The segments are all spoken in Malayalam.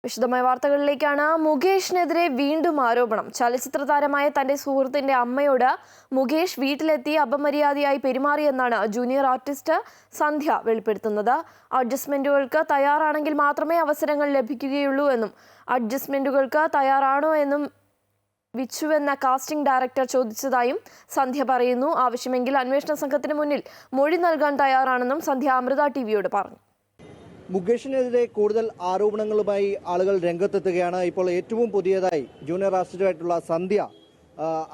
വിശദമായ വാർത്തകളിലേക്കാണ്. മുകേഷിനെതിരെ വീണ്ടും ആരോപണം. ചലച്ചിത്ര താരമായ തന്റെ സുഹൃത്തിന്റെ അമ്മയോട് മുകേഷ് വീട്ടിലെത്തി അപമര്യാദയായി പെരുമാറിയെന്നാണ് ജൂനിയർ ആർട്ടിസ്റ്റ് സന്ധ്യ വെളിപ്പെടുത്തുന്നത്. അഡ്ജസ്റ്റ്മെന്റുകൾക്ക് തയ്യാറാണെങ്കിൽ മാത്രമേ അവസരങ്ങൾ ലഭിക്കുകയുള്ളൂ എന്നും അഡ്ജസ്റ്റ്മെന്റുകൾക്ക് തയ്യാറാണോ എന്നും വിച്ചുവെന്ന കാസ്റ്റിംഗ് ഡയറക്ടർ ചോദിച്ചതായും സന്ധ്യ പറയുന്നു. ആവശ്യമെങ്കിൽ അന്വേഷണ സംഘത്തിന് മുന്നിൽ മൊഴി നൽകാൻ തയ്യാറാണെന്നും സന്ധ്യ അമൃത ടിവിയോട് പറഞ്ഞു. മുകേഷിനെതിരെ കൂടുതൽ ആരോപണങ്ങളുമായി ആളുകൾ രംഗത്തെത്തുകയാണ്. ഇപ്പോൾ ഏറ്റവും പുതിയതായി ജൂനിയർ ആർട്ടിസ്റ്റായിട്ടുള്ള സന്ധ്യ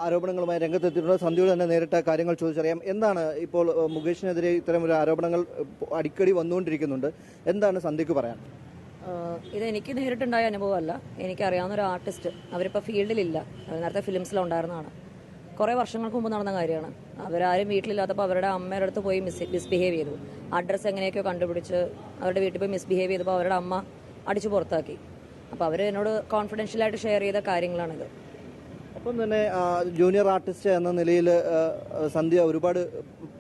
ആരോപണങ്ങളുമായി രംഗത്തെത്തിയിട്ടുണ്ട്. സന്ധ്യയോട് തന്നെ നേരിട്ട കാര്യങ്ങൾ ചോദിച്ചറിയാം. എന്താണ് ഇപ്പോൾ മുകേഷിനെതിരെ ഇത്തരം ഒരു ആരോപണങ്ങൾ അടിക്കടി വന്നുകൊണ്ടിരിക്കുന്നുണ്ട്, എന്താണ് സന്ധ്യക്ക് പറയാൻ? ഇതെനിക്ക് നേരിട്ടുണ്ടായ അനുഭവമല്ല. എനിക്കറിയാവുന്ന ഒരു ആർട്ടിസ്റ്റ്, അവരിപ്പോൾ ഫീൽഡിലില്ല, നേരത്തെ ഫിലിംസിലുണ്ടായിരുന്നതാണ്. കുറേ വർഷങ്ങൾക്ക് മുമ്പ് നടന്ന കാര്യമാണ്. അവരാരും വീട്ടിലില്ലാത്തപ്പോൾ അവരുടെ അമ്മയുടെ അടുത്ത് പോയി മിസ്ബിഹേവ് ചെയ്തു. അഡ്രസ്സ് എങ്ങനെയൊക്കെയോ കണ്ടുപിടിച്ച് അവരുടെ വീട്ടിൽ പോയി മിസ്ബിഹേവ് ചെയ്തപ്പോൾ അവരുടെ അമ്മ അടിച്ചു പുറത്താക്കി. അപ്പോൾ അവർ എന്നോട് കോൺഫിഡൻഷ്യലായിട്ട് ഷെയർ ചെയ്ത കാര്യങ്ങളാണിത്. ഒപ്പം തന്നെ ജൂനിയർ ആർട്ടിസ്റ്റ് എന്ന നിലയിൽ സന്ധ്യ ഒരുപാട്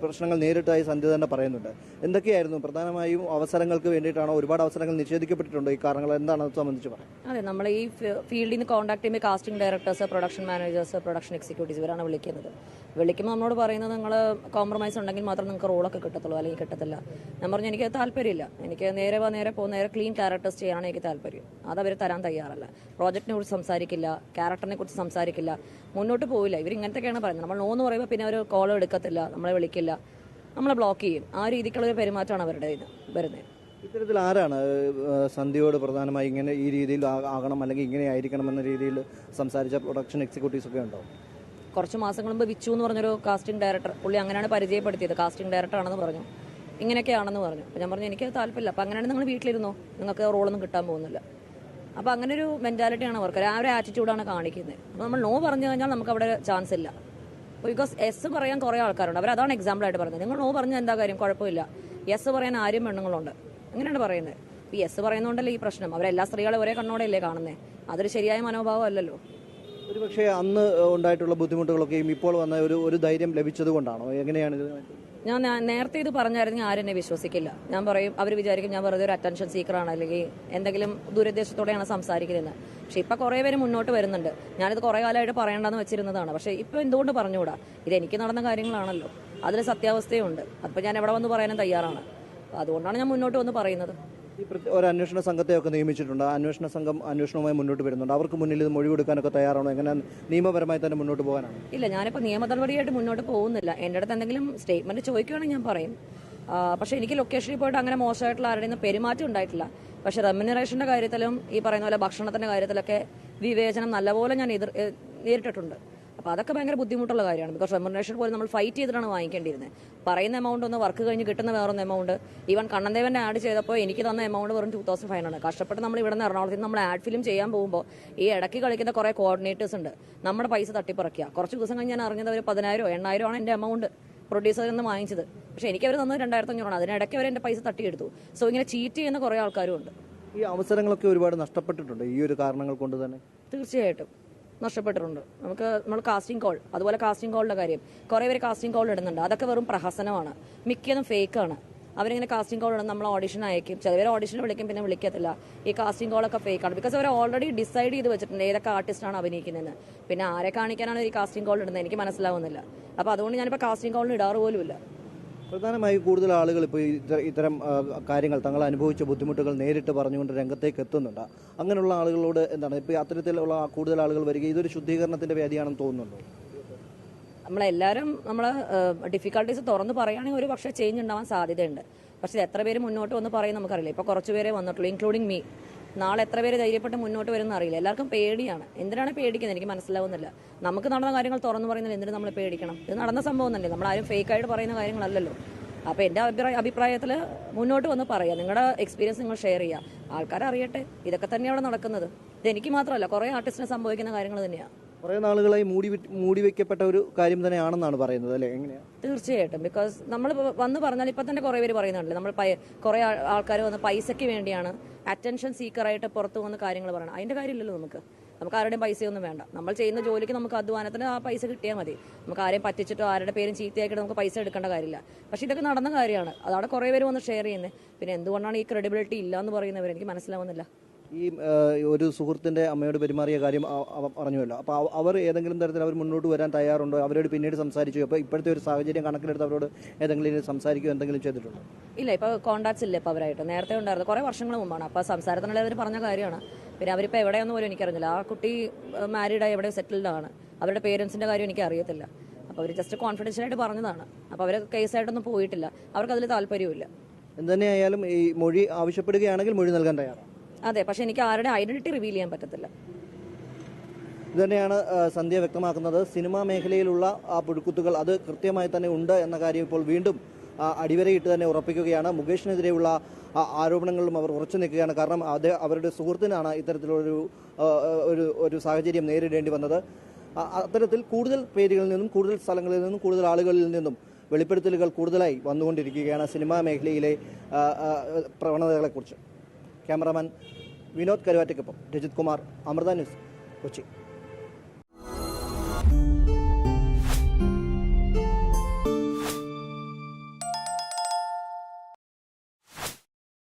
പ്രശ്നങ്ങൾ നേരിട്ടായി സന്ധ്യ തന്നെ പറയുന്നുണ്ട്. എന്തൊക്കെയായിരുന്നു? പ്രധാനമായും അവസരങ്ങൾക്ക് വേണ്ടിയിട്ടാണോ? ഒരുപാട് അവസരങ്ങൾ നിഷേധിക്കപ്പെട്ടിട്ടുണ്ടോ? ഈ കാരണങ്ങൾ എന്താണ് അത് സംബന്ധിച്ച് പറയാം? അതെ, നമ്മൾ ഈ ഫീൽഡിൽ നിന്ന് കോൺടാക്ട് ചെയ്യുമ്പോൾ casting directors, production managers, production executives ഇവരാണ് വിളിക്കുന്നത്. വിളിക്കുമ്പോൾ നമ്മളോട് പറയുന്നത് നിങ്ങൾ കോംപ്രമൈസ് ഉണ്ടെങ്കിൽ മാത്രം നിങ്ങൾക്ക് റോളൊക്കെ കിട്ടത്തുള്ളൂ, അല്ലെങ്കിൽ കിട്ടത്തില്ല. ഞാൻ പറഞ്ഞു എനിക്ക് താല്പര്യമില്ല, എനിക്ക് നേരെ ക്ലീൻ ക്യാരക്ടേഴ്സ് ചെയ്യാനാണ് എനിക്ക് താല്പര്യം. അത് അവർ തരാൻ തയ്യാറല്ല. പ്രോജക്റ്റിനെ കുറിച്ച് സംസാരിക്കില്ല, ക്യാരക്ടറിനെ കുറിച്ച് സംസാരിക്കില്ല, മുന്നോട്ട് പോവില്ല. ഇവർ ഇങ്ങനത്തെയൊക്കെയാണ് പറയുന്നത്. നമ്മൾ നോന്ന് പറയുമ്പോൾ പിന്നെ അവർ കോൾ എടുക്കത്തില്ല, നമ്മളെ വിളിക്കില്ല, നമ്മളെ ബ്ലോക്ക് ചെയ്യും. ആ രീതിക്കുള്ള ഒരു പെരുമാറ്റമാണ് അവരുടെ ഇത് വരുന്നത്. ഇത്തരത്തിൽ ആരാണ് സന്ധ്യയോട് പ്രധാനമായി ഇങ്ങനെ ഈ രീതിയിൽ ആകണം അല്ലെങ്കിൽ ഇങ്ങനെ ആയിരിക്കണം എന്ന രീതിയിൽ സംസാരിച്ച പ്രൊഡക്ഷൻ എക്സിക്യൂട്ടീവ്സ് ഒക്കെ ഉണ്ടോ? കുറച്ച് മാസങ്ങൾ മുമ്പ് വിച്ചു എന്ന് പറഞ്ഞൊരു കാസ്റ്റിംഗ് ഡയറക്ടർ, പുള്ളി അങ്ങനെയാണ് പരിചയപ്പെടുത്തിയത്. കാസ്റ്റിംഗ് ഡയറക്ടർ ആണെന്ന് പറഞ്ഞു, ഇങ്ങനെയൊക്കെയാണെന്ന് പറഞ്ഞു. അപ്പോൾ ഞാൻ പറഞ്ഞു എനിക്ക് താല്പര്യമില്ല. അപ്പോൾ അങ്ങനെയാണെങ്കിൽ നിങ്ങൾ വീട്ടിലിരുന്നോ, നിങ്ങൾക്ക് റോളൊന്നും കിട്ടാൻ പോകുന്നില്ല. അപ്പോൾ അങ്ങനെ ഒരു മെൻറ്റാലിറ്റിയാണ് അവർക്ക്, ആ ഒരു ആറ്റിറ്റ്യൂഡാണ് കാണിക്കുന്നത്. അപ്പോൾ നമ്മൾ നോ പറഞ്ഞു കഴിഞ്ഞാൽ നമുക്ക് അവിടെ ചാൻസ് ഇല്ല. ബിക്കോസ് എസ് പറയാൻ കുറേ ആൾക്കാരുണ്ട്, അവരതാണ് എക്സാമ്പിളായിട്ട് പറയുന്നത്. നിങ്ങൾ നോ പറഞ്ഞാൽ എന്താ കാര്യം, കുഴപ്പമില്ല. യെസ് പറയാൻ ആരും പെണ്ണുങ്ങളുണ്ട്, അങ്ങനെയാണ് പറയുന്നത്. ഈ യെസ് പറയുന്നതുകൊണ്ടല്ലേ ഈ പ്രശ്നം. അവരെല്ലാ സ്ത്രീകളെ ഒരേ കണ്ണോടെയല്ലേ കാണുന്നത്. അതൊരു ശരിയായ മനോഭാവം അല്ലല്ലോ. ഒരുപക്ഷെ അന്ന് ഉണ്ടായിട്ടുള്ള ബുദ്ധിമുട്ടുകളൊക്കെയും ഇപ്പോൾ വന്ന ഒരു ധൈര്യം ലഭിച്ചത് കൊണ്ടാണോ? എങ്ങനെയാണ് ഇത്? ഞാൻ നേരത്തെ ഇത് പറഞ്ഞായിരുന്നെങ്കിൽ ആരും എന്നെ വിശ്വസിക്കില്ല. ഞാൻ പറയും, അവർ വിചാരിക്കും ഞാൻ വെറുതെ ഒരു അറ്റൻഷൻ സീക്കറാണ്, അല്ലെങ്കിൽ എന്തെങ്കിലും ദുരുദ്ദേശത്തോടെയാണ് സംസാരിക്കുന്നത്. പക്ഷെ ഇപ്പം കുറേ പേര് മുന്നോട്ട് വരുന്നുണ്ട്. ഞാനിത് കുറേ കാലമായിട്ട് പറയേണ്ടെന്ന് വെച്ചിരുന്നതാണ്. പക്ഷേ ഇപ്പം എന്തുകൊണ്ട് പറഞ്ഞുകൂടാ? ഇത് എനിക്ക് നടന്ന കാര്യങ്ങളാണല്ലോ, അതിൽ സത്യാവസ്ഥയുണ്ട്. അപ്പോൾ ഞാൻ എവിടെ വന്ന് പറയാനും തയ്യാറാണ്. അതുകൊണ്ടാണ് ഞാൻ മുന്നോട്ട് വന്ന് പറയുന്നത്. ഒരു അന്വേഷണ സംഘത്തെയൊക്കെ നിയമിച്ചിട്ടുണ്ട്. അന്വേഷണ സംഘം അന്വേഷണവുമായി മുന്നോട്ട് വരുന്നുണ്ട്. അവർക്ക് മുന്നിൽ ഇത് മൊഴി കൊടുക്കാനൊക്കെ തയ്യാറാണോ? എങ്ങനെ നിയമപരമായി തന്നെ മുന്നോട്ട് പോകാനാണ്? ഇല്ല, ഞാനിപ്പോൾ നിയമ നടപടിയായിട്ട് മുന്നോട്ട് പോകുന്നില്ല. എൻ്റെ അടുത്ത് എന്തെങ്കിലും സ്റ്റേറ്റ്മെന്റ് ചോദിക്കുകയാണെങ്കിൽ ഞാൻ പറയും. പക്ഷേ എനിക്ക് ലൊക്കേഷനിൽ പോയിട്ട് അങ്ങനെ മോശമായിട്ടുള്ള ആരുടെയും പെരുമാറ്റം ഉണ്ടായിട്ടില്ല. പക്ഷേ റെമ്യൂണറേഷൻ്റെ കാര്യത്തിലും ഈ പറയുന്ന പോലെ ഭക്ഷണത്തിൻ്റെ കാര്യത്തിലൊക്കെ വിവേചനം നല്ലപോലെ ഞാൻ നേരിട്ടിട്ടുണ്ട്. അപ്പോൾ അതൊക്കെ ഭയങ്കര ബുദ്ധിമുട്ടുള്ള കാര്യമാണ്. ബിക്കോസ് റെമ്യൂണറേഷൻ പോലും നമ്മൾ ഫൈറ്റ് ചെയ്തിട്ടാണ് വാങ്ങിക്കേണ്ടിയിരുന്നത്. പറയുന്ന എമൗണ്ട് ഒന്ന്, വർക്ക് കഴിഞ്ഞ് കിട്ടുന്ന വേറൊന്ന് എമൗണ്ട്. ഈവൻ കണ്ണൻദേവൻ്റെ ആഡ് ചെയ്തപ്പോൾ എനിക്ക് തന്ന എമൗണ്ട് വെറും 2500 ആണ്. കഷ്ടപ്പെട്ട് നമ്മൾ ഇവിടെ നിന്ന് എറണാകുളത്ത് നിന്ന് നമ്മൾ ആഡ് ഫിലിം ചെയ്യാൻ പോകുമ്പോൾ ഈ ഇടയ്ക്ക് കളിക്കുന്ന കുറേ കോർഡിനേറ്റേഴ്സ് ഉണ്ട്, നമ്മുടെ പൈസ തട്ടിപ്പറക്കുക. കുറച്ച് ദിവസം കഴിഞ്ഞ് ഞാൻ അറിഞ്ഞത് അവർ 10,000 8,000 ആണ് എൻ്റെ എമൗണ്ട് പ്രൊഡ്യൂസറിൽ നിന്ന് വാങ്ങിച്ചത്. പക്ഷേ എനിക്ക് അവർ തന്നത് 2,500 ആണ്. അതിനിടയ്ക്ക് അവർ എൻ്റെ പൈസ തട്ടിയെടുത്തു. സോ ഇങ്ങനെ ചീറ്റ് ചെയ്യുന്ന കുറേ ആൾക്കാരും ഉണ്ട്. ഈ അവസരങ്ങളൊക്കെ ഒരുപാട് നഷ്ടപ്പെട്ടിട്ടുണ്ട് ഈ ഒരു കാരണങ്ങൾ കൊണ്ട് തന്നെ. തീർച്ചയായിട്ടും നഷ്ടപ്പെട്ടിട്ടുണ്ട്. നമ്മൾ കാസ്റ്റിംഗ് കോൾ, അതുപോലെ കാസ്റ്റിംഗ് കോളിൻ്റെ കാര്യം, കുറേ പേര് കാസ്റ്റിംഗ് കോൾ ഇടുന്നുണ്ട്. അതൊക്കെ വെറും പ്രഹസനമാണ്, മിക്കതും ഫേക്കാണ്. അവരിങ്ങനെ കാസ്റ്റിംഗ് കോൾ ഇടും, നമ്മൾ ഓഡിഷൻ അയക്കും, ചിലവർ ഓഡിഷന് വിളിക്കും, പിന്നെ വിളിക്കത്തില്ല. ഈ കാസ്റ്റിംഗ് കോളൊക്കെ ഫേക്കാണ്. ബിക്കോസ് അവർ ഓൾറെഡി ഡിസൈഡ് ചെയ്ത് വെച്ചിട്ടുണ്ട് ഏതൊക്കെ ആർട്ടിസ്റ്റാണ് അഭിനയിക്കുന്നതെന്ന്. പിന്നെ ആരെ കാണിക്കാനാണ് ഈ കാസ്റ്റിംഗ് കോൾ ഇടുന്നത് എനിക്ക് മനസ്സിലാവുന്നില്ല. അപ്പോൾ അതുകൊണ്ട് ഞാനിപ്പോൾ കാസ്റ്റിംഗ് കോളിന് ഇടാറ് പോലുമില്ല. പ്രധാനമായും കൂടുതൽ ആളുകൾ ഇപ്പോൾ ഇത്തരം കാര്യങ്ങൾ, തങ്ങൾ അനുഭവിച്ച ബുദ്ധിമുട്ടുകൾ നേരിട്ട് പറഞ്ഞുകൊണ്ട് രംഗത്തേക്ക് എത്തുന്നുണ്ട്. അങ്ങനെയുള്ള ആളുകളോട് എന്താണ് ഇപ്പോൾ അത്തരത്തിലുള്ള കൂടുതൽ ആളുകൾ വരിക, ഇതൊരു ശുദ്ധീകരണത്തിന്റെ വേദിയാണെന്ന് തോന്നുന്നുണ്ടോ? നമ്മളെല്ലാവരും ഡിഫിക്കൽട്ടീസ് തുറന്ന് പറയുകയാണെങ്കിൽ ഒരു പക്ഷേ ചേഞ്ച് ഉണ്ടാവാൻ സാധ്യതയുണ്ട്. പക്ഷേ എത്ര പേര് മുന്നോട്ട് വന്ന് പറയും നമുക്കറിയില്ല. ഇപ്പോൾ കുറച്ച് പേരെ വന്നിട്ടുള്ളൂ, ഇൻക്ലൂഡിങ് മീ. നാളെ എത്ര പേര് ധൈര്യപ്പെട്ട് മുന്നോട്ട് വരുമെന്ന് അറിയില്ല. എല്ലാവർക്കും പേടിയാണ്. എന്തിനാണ് പേടിക്കുന്നത് എനിക്ക് മനസ്സിലാവുന്നില്ല. നമുക്ക് നടന്ന കാര്യങ്ങൾ തുറന്നു പറയുന്നത് എന്തിനു നമ്മൾ പേടിക്കണം? ഇത് നടന്ന സംഭവം തന്നെ, നമ്മളാരും ഫേക്കായിട്ട് പറയുന്ന കാര്യങ്ങളല്ലല്ലോ. അപ്പോൾ എൻ്റെ അഭിപ്രായത്തിൽ മുന്നോട്ട് വന്ന് പറയുക, നിങ്ങളുടെ എക്സ്പീരിയൻസ് നിങ്ങൾ ഷെയർ ചെയ്യുക, ആൾക്കാരറിയട്ടെ. ഇതൊക്കെ തന്നെയാണ് അവിടെ നടക്കുന്നത്. ഇതെനിക്ക് മാത്രമല്ല, കുറേ ആർട്ടിസ്റ്റിന് സംഭവിക്കുന്ന കാര്യങ്ങൾ തന്നെയാണ്. കുറേ നാളുകളായി മൂടി വയ്ക്കപ്പെട്ട ഒരു കാര്യം തന്നെയാണെന്നാണ് പറയുന്നത്, അല്ലേ? എങ്ങനെയാണ്? തീർച്ചയായിട്ടും. ബിക്കോസ് നമ്മൾ വന്ന് പറഞ്ഞാൽ ഇപ്പം തന്നെ കുറേ പേര് പറയുന്നുണ്ട്, നമ്മൾ കുറേ ആൾക്കാർ വന്ന് പൈസയ്ക്ക് വേണ്ടിയാണ്, അറ്റൻഷൻ സീക്കറായിട്ട് പുറത്ത് വന്ന് കാര്യങ്ങൾ പറയണം. അതിൻ്റെ കാര്യമില്ലല്ലോ. നമുക്ക് ആരുടെയും പൈസയൊന്നും വേണ്ട. നമ്മൾ ചെയ്യുന്ന ജോലിക്ക് നമുക്ക് അധ്വാനത്തിന് ആ പൈസ കിട്ടിയാൽ മതി. നമുക്ക് ആരെയും പറ്റിച്ചിട്ടോ ആരുടെ പേരും ചീത്തയാക്കിയിട്ട് നമുക്ക് പൈസ എടുക്കേണ്ട കാര്യമില്ല. പക്ഷേ ഇതൊക്കെ നടന്ന കാര്യമാണ്. അതാണ് കുറേ പേര് വന്ന് ഷെയർ ചെയ്യുന്നത്. പിന്നെ എന്തുകൊണ്ടാണ് ഈ ക്രെഡിബിലിറ്റി ഇല്ല എന്ന് പറയുന്നവർ എനിക്ക് മനസ്സിലാവുന്നില്ല. ഈ ഒരു സുഹൃത്തിൻ്റെ അമ്മയോട് പെരുമാറിയ കാര്യം പറഞ്ഞുവല്ലോ, അപ്പോൾ അവർ ഏതെങ്കിലും തരത്തിൽ അവർ മുന്നോട്ട് വരാൻ തയ്യാറുണ്ടോ? അവരോട് പിന്നീട് സംസാരിച്ചു? അപ്പോൾ ഇപ്പോഴത്തെ ഒരു സാഹചര്യം കണക്കിലെടുത്ത് അവരോട് ഏതെങ്കിലും സംസാരിക്കുകയോ എന്തെങ്കിലും ചെയ്തിട്ടുണ്ടോ? ഇല്ല, ഇപ്പോൾ കോൺടാക്ട്സ് ഇല്ല. ഇപ്പോൾ അവരായിട്ട് നേരത്തെ ഉണ്ടായിരുന്നു, കുറേ വർഷങ്ങൾ മുമ്പാണ്. അപ്പോൾ സംസാരത്തിനുള്ള അവർ പറഞ്ഞ കാര്യമാണ്. പിന്നെ അവരിപ്പോൾ എവിടെയെന്ന് പോലും എനിക്കറിയില്ല. ആ കുട്ടി മാരീഡായി എവിടെ സെറ്റിൽഡ് ആണ്. അവരുടെ പേരൻസിൻ്റെ കാര്യം എനിക്ക് അറിയത്തില്ല. അപ്പോൾ അവർ ജസ്റ്റ് കോൺഫിഡൻഷ്യലായിട്ട് പറഞ്ഞതാണ്. അപ്പോൾ അവർ കേസായിട്ടൊന്നും പോയിട്ടില്ല. അവർക്ക് അതിൽ താല്പര്യമില്ല. എന്തുതന്നെയായാലും ഈ മൊഴി ആവശ്യപ്പെടുകയാണെങ്കിൽ മൊഴി നൽകാൻ തയ്യാറാണ്. അതെ, പക്ഷേ എനിക്ക് ആരുടെ ഐഡന്റിറ്റി റിവീൽ ചെയ്യാൻ പറ്റത്തില്ല. ഇതുതന്നെയാണ് സന്ധ്യ വ്യക്തമാക്കുന്നത്. സിനിമാ മേഖലയിലുള്ള ആ പുഴുക്കുത്തുകൾ അത് കൃത്യമായി തന്നെ ഉണ്ട് എന്ന കാര്യം ഇപ്പോൾ വീണ്ടും അടിവരയിട്ട് തന്നെ ഉറപ്പിക്കുകയാണ്. മുകേഷിനെതിരെയുള്ള ആരോപണങ്ങളിലും അവർ ഉറച്ചു നിൽക്കുകയാണ്. കാരണം അവരുടെ സുഹൃത്തിനാണ് ഇത്തരത്തിലൊരു ഒരു സാഹചര്യം നേരിടേണ്ടി വന്നത്. അത്തരത്തിൽ കൂടുതൽ പേരുകളിൽ നിന്നും കൂടുതൽ സ്ഥലങ്ങളിൽ നിന്നും കൂടുതൽ ആളുകളിൽ നിന്നും വെളിപ്പെടുത്തലുകൾ കൂടുതലായി വന്നുകൊണ്ടിരിക്കുകയാണ് സിനിമാ മേഖലയിലെ പ്രവണതകളെക്കുറിച്ച്. ക്യാമറാമാൻ വിനോദ് കരുവാറ്റയ്ക്കൊപ്പം രജിത് കുമാർ, അമൃത ന്യൂസ്, കൊച്ചി.